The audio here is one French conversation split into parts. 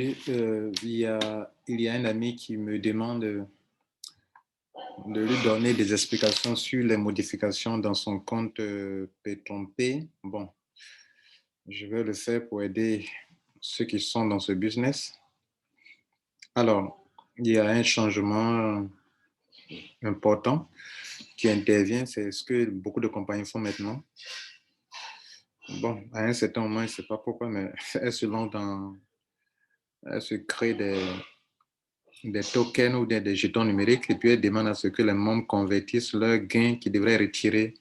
Il y a un ami qui me demande de lui donner des explications sur les modifications dans son compte P3P. Bon, je vais le faire pour aider ceux qui sont dans ce business. Alors, il y a un changement important qui intervient, c'est ce que beaucoup de compagnies font maintenant. Bon, à un certain moment, je ne sais pas pourquoi, mais elles se créent des tokens ou des jetons numériques et puis elles demandent à ce que les membres convertissent leurs gains qu'ils devraient retirer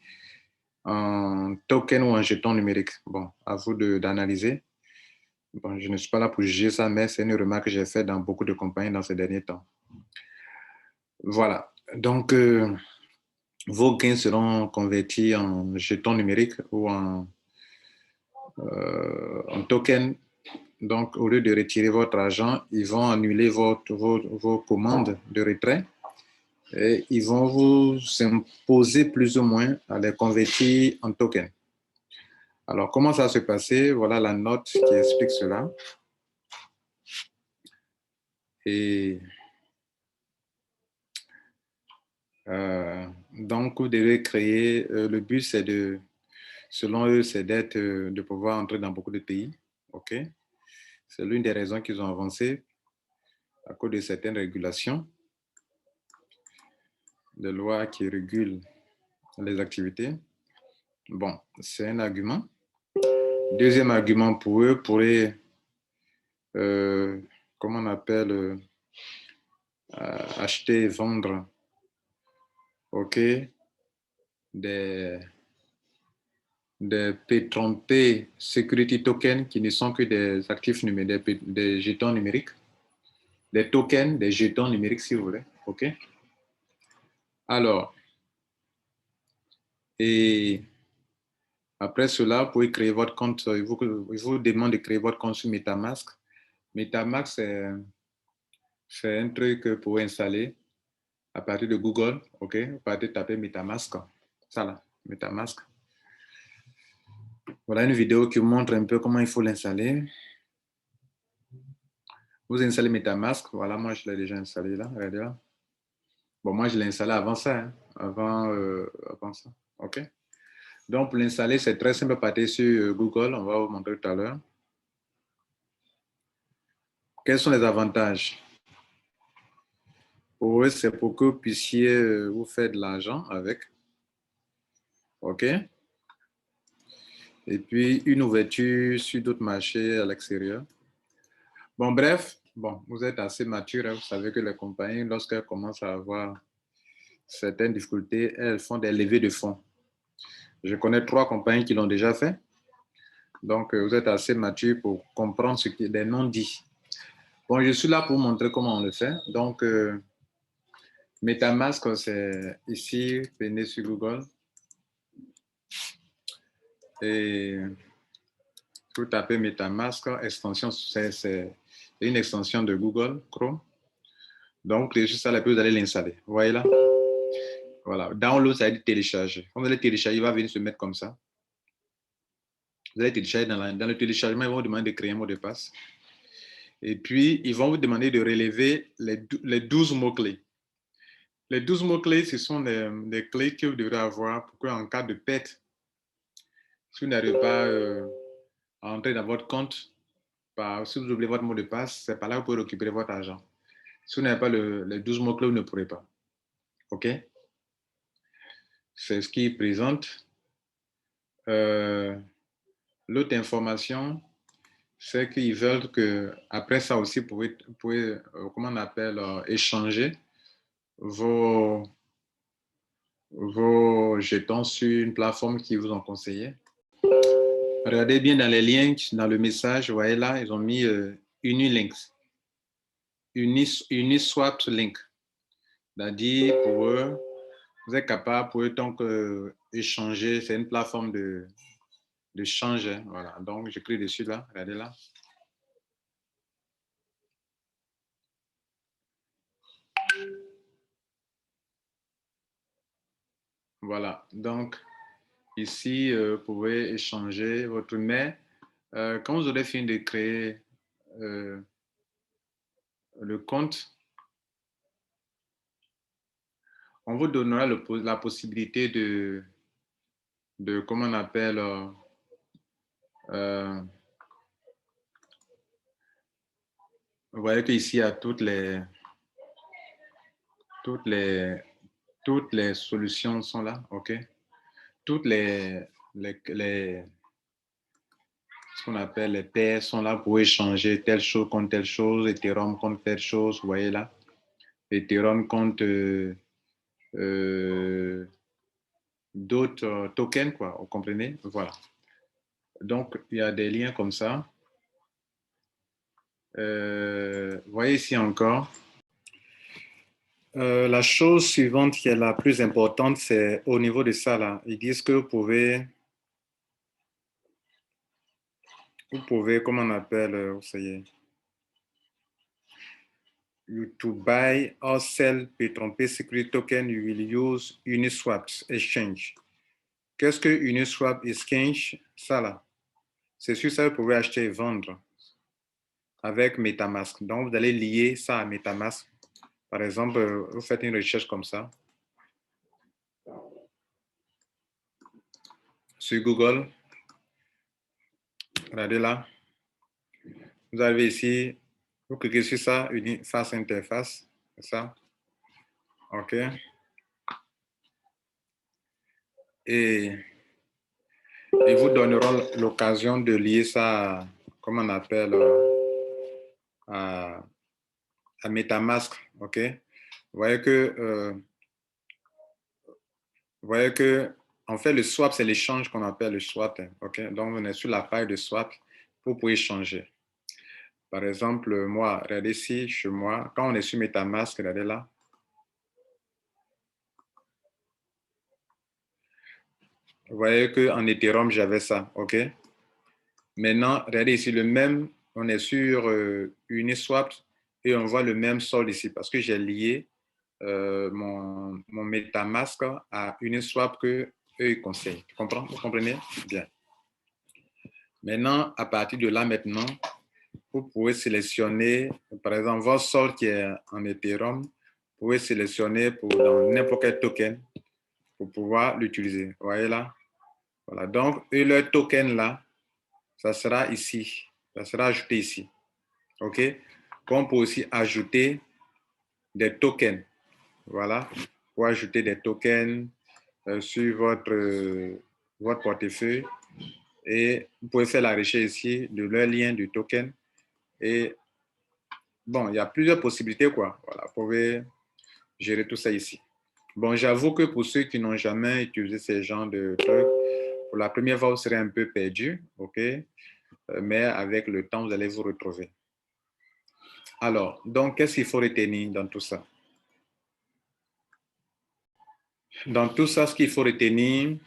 en token ou en jeton numérique. Bon, à vous d'analyser. Bon, je ne suis pas là pour juger ça, mais c'est une remarque que j'ai faite dans beaucoup de compagnies dans ces derniers temps. Voilà. Donc, vos gains seront convertis en jetons numériques ou en token. Donc, au lieu de retirer votre argent, ils vont annuler vos commandes de retrait et ils vont vous imposer plus ou moins à les convertir en token. Alors, comment ça va se passer? Voilà la note qui explique cela. Et donc, vous devez créer, le but, c'est selon eux, c'est de pouvoir entrer dans beaucoup de pays. OK? C'est l'une des raisons qu'ils ont avancé à cause de certaines régulations, des lois qui régulent les activités. Bon, c'est un argument. Deuxième argument pour eux, pourrait, comment on appelle, acheter et vendre, OK, des P3P Security Tokens qui ne sont que des actifs numériques, des jetons numériques, des tokens, des jetons numériques si vous voulez. OK? Alors, et après cela, vous pouvez créer votre compte. Il vous demande de créer votre compte sur MetaMask. MetaMask, c'est un truc pour installer à partir de Google. OK? Vous pouvez taper MetaMask. Ça là, MetaMask. Voilà une vidéo qui vous montre un peu comment il faut l'installer. Vous installez MetaMask. Voilà, moi, je l'ai déjà installé là. Regardez là. Bon, moi, je l'ai installé avant ça. Hein. Avant ça. OK? Donc, pour l'installer, c'est très simple. Partez sur Google. On va vous montrer tout à l'heure. Quels sont les avantages? Pour eux, c'est pour que vous puissiez vous faire de l'argent avec. OK? Et puis, une ouverture sur d'autres marchés à l'extérieur. Bon, bref, bon, vous êtes assez mature. Hein, vous savez que les compagnies, lorsqu'elles commencent à avoir certaines difficultés, elles font des levées de fonds. Je connais 3 compagnies qui l'ont déjà fait. Donc, vous êtes assez mature pour comprendre ce qui est des non-dits. Bon, je suis là pour vous montrer comment on le fait. Donc, MetaMask, c'est ici, venez sur Google. Et vous tapez MetaMask, extension, c'est une extension de Google Chrome. Donc, vous sur ça, là, vous allez l'installer. Vous voyez là? Voilà. Download, ça veut dire télécharger. Quand vous allez télécharger, il va venir se mettre comme ça. Vous allez télécharger dans le téléchargement, ils vont vous demander de créer un mot de passe. Et puis, ils vont vous demander de relever les 12 mots-clés. Les 12 mots-clés, ce sont des clés que vous devrez avoir pour qu'en cas de perte, si vous n'arrivez pas à entrer dans votre compte, si vous oubliez votre mot de passe, c'est par là que vous pouvez récupérer votre argent. Si vous n'avez pas les 12 mots-clés, vous ne pourrez pas. OK? C'est ce qui présente. L'autre information, c'est qu'ils veulent que, après ça aussi, vous pouvez comment on appelle, échanger vos jetons sur une plateforme qui vous ont conseillé. Regardez bien dans les liens, dans le message, vous voyez là, ils ont mis Unilinks, Uniswap Link. C'est-à-dire, pour eux, vous êtes capable, pour eux, donc, échanger, c'est une plateforme de change. Hein, voilà, donc j'écris dessus là, regardez là. Voilà, donc ici, vous pouvez échanger votre mail. Quand vous aurez fini de créer le compte, on vous donnera la possibilité de comment on appelle, vous voyez qu'ici, il y a toutes les solutions sont là, OK? Toutes ce qu'on appelle les paires sont là pour échanger telle chose contre telle chose, Ethereum contre telle chose, vous voyez là? Ethereum contre d'autres tokens, quoi, vous comprenez? Voilà. Donc, il y a des liens comme ça. Vous voyez ici encore. La chose suivante qui est la plus importante, c'est au niveau de ça, là. Ils disent que vous pouvez, comment on appelle, vous savez, to buy or sell P3P Security Token, you will use Uniswap Exchange. Qu'est-ce que Uniswap Exchange? Ça, là. C'est sûr, ça, vous pouvez acheter et vendre avec MetaMask. Donc, vous allez lier ça à MetaMask. Par exemple, vous faites une recherche comme ça sur Google. Regardez là. Vous arrivez ici, vous cliquez sur ça, une face interface. C'est ça. OK. Et ils vous donneront l'occasion de lier ça à, comment on appelle, à MetaMask. OK. Vous voyez que en fait, le swap, c'est l'échange qu'on appelle le swap. OK. Donc, on est sur la page de swap pour pouvoir échanger. Par exemple, moi, regardez ici, chez moi, quand on est sur MetaMask, regardez là. Vous voyez qu'en Ethereum, j'avais ça, OK? Maintenant, regardez ici, le même, on est sur Uniswap et on voit le même solde ici parce que j'ai lié mon MetaMask à Uniswap que eux ils conseillent. Vous comprenez? Bien. Maintenant, à partir de là, maintenant, vous pouvez sélectionner, par exemple, votre solde qui est en Ethereum, vous pouvez sélectionner dans n'importe quel token pour pouvoir l'utiliser. Vous voyez là? Voilà. Donc, et le token là, ça sera ici. Ça sera ajouté ici. OK? On peut aussi ajouter des tokens. Voilà. Pour ajouter des tokens sur votre portefeuille. Et vous pouvez faire la recherche ici de leur lien du token. Et bon, il y a plusieurs possibilités, quoi. Voilà. Vous pouvez gérer tout ça ici. Bon, j'avoue que pour ceux qui n'ont jamais utilisé ces genres de trucs, pour la première fois, vous serez un peu perdu, OK? Mais avec le temps, vous allez vous retrouver. Alors, donc, qu'est-ce qu'il faut retenir dans tout ça? Dans tout ça, ce qu'il faut retenir,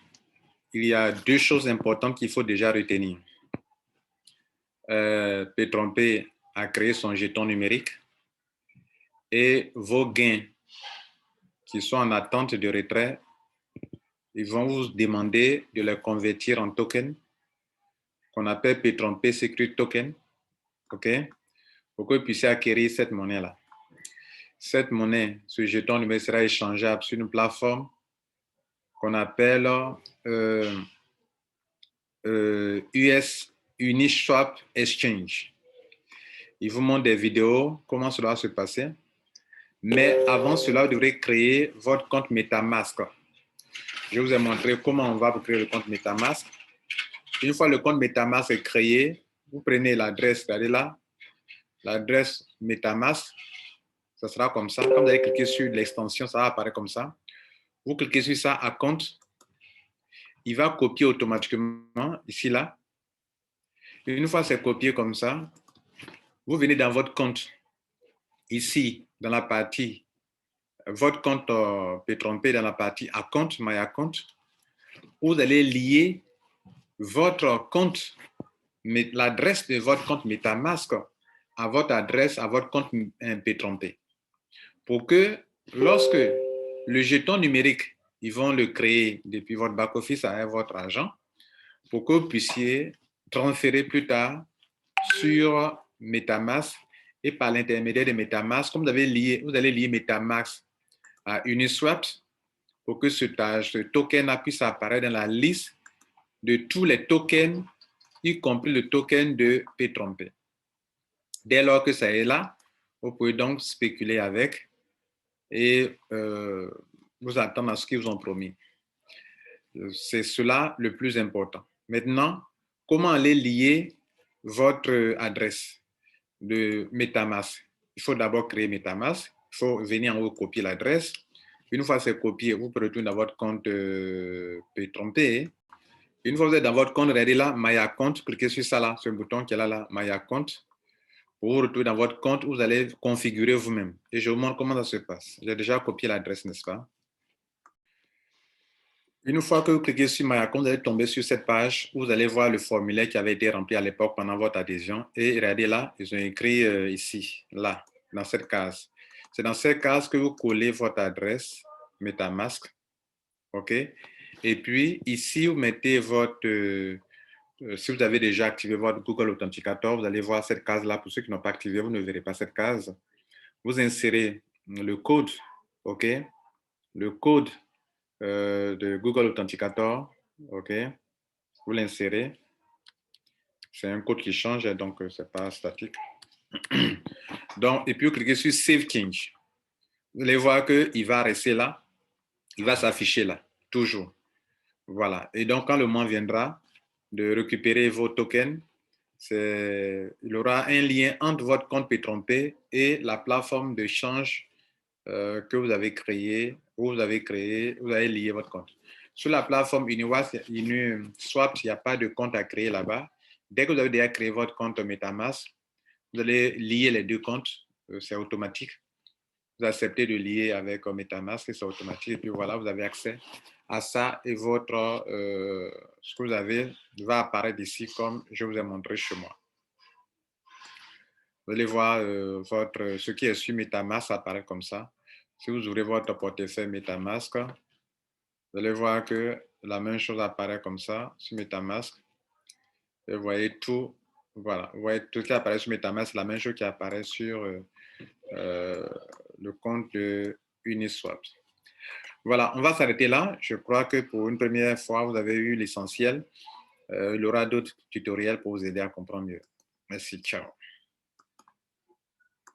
il y a deux choses importantes qu'il faut déjà retenir. P3P a créé son jeton numérique et vos gains qui sont en attente de retrait, ils vont vous demander de les convertir en tokens qu'on appelle P3P Security Token, OK? Pour que vous puissiez acquérir cette monnaie-là. Cette monnaie, ce jeton numérique sera échangeable sur une plateforme qu'on appelle Uniswap Exchange. Il vous montre des vidéos, comment cela va se passer. Mais avant cela, vous devrez créer votre compte MetaMask. Je vous ai montré comment on va créer le compte MetaMask. Une fois le compte MetaMask est créé, vous prenez l'adresse, regardez là, l'adresse MetaMask, ça sera comme ça. Quand vous allez cliquer sur l'extension, ça va apparaître comme ça. Vous cliquez sur ça à compte. Il va copier automatiquement ici, là. Une fois c'est copié comme ça, vous venez dans votre compte. Ici, dans la partie, votre compte P3P dans la partie account, My Account, vous allez lier votre compte, l'adresse de votre compte MetaMask à votre adresse, à votre compte P3P. Pour que lorsque le jeton numérique, ils vont le créer depuis votre back-office avec votre argent, pour que vous puissiez transférer plus tard sur MetaMask et par l'intermédiaire de MetaMask, comme vous allez lier MetaMask à Uniswap pour que ce token puisse apparaître dans la liste de tous les tokens, y compris le token de P-Trompé. Dès lors que ça est là, vous pouvez donc spéculer avec et vous attendre à ce qu'ils vous ont promis. C'est cela le plus important. Maintenant, comment aller lier votre adresse de MetaMask? Il faut d'abord créer MetaMask. Il faut venir en haut copier l'adresse. Une fois c'est copié, vous pouvez retourner dans votre compte P-Trompé. Une fois que vous êtes dans votre compte, regardez là, My Account, cliquez sur ça là, sur le bouton qui est là, My Account. Pour vous retrouver dans votre compte, vous allez configurer vous-même. Et je vous montre comment ça se passe. J'ai déjà copié l'adresse, n'est-ce pas? Une fois que vous cliquez sur My Account, vous allez tomber sur cette page où vous allez voir le formulaire qui avait été rempli à l'époque pendant votre adhésion. Et regardez là, ils ont écrit ici, là, dans cette case. C'est dans cette case que vous collez votre adresse MetaMask. OK? Et puis, ici, vous mettez votre... si vous avez déjà activé votre Google Authenticator, vous allez voir cette case-là. Pour ceux qui n'ont pas activé, vous ne verrez pas cette case. Vous insérez le code, OK? Le code de Google Authenticator, OK? Vous l'insérez. C'est un code qui change, donc ce n'est pas statique. Donc, et puis vous cliquez sur Save Change. Vous allez voir qu'il va rester là. Il va s'afficher là, toujours. Voilà. Et donc, quand le moment viendra de récupérer vos tokens, il aura un lien entre votre compte P-Trompé et la plateforme d'échange que vous avez créée, vous avez lié votre compte. Sur la plateforme Uniswap, il n'y a pas de compte à créer là-bas. Dès que vous avez déjà créé votre compte MetaMask, vous allez lier les deux comptes, c'est automatique. Vous acceptez de lier avec MetaMask, c'est automatique. Et puis voilà, vous avez accès à ça et ce que vous avez va apparaître ici comme je vous ai montré chez moi. Vous allez voir ce qui est sur MetaMask apparaît comme ça. Si vous ouvrez votre portefeuille MetaMask, vous allez voir que la même chose apparaît comme ça sur MetaMask. Et vous voyez tout, voilà, vous voyez tout ce qui apparaît sur MetaMask, la même chose qui apparaît sur le compte de Uniswap. Voilà, on va s'arrêter là. Je crois que pour une première fois, vous avez eu l'essentiel. Il y aura d'autres tutoriels pour vous aider à comprendre mieux. Merci, ciao.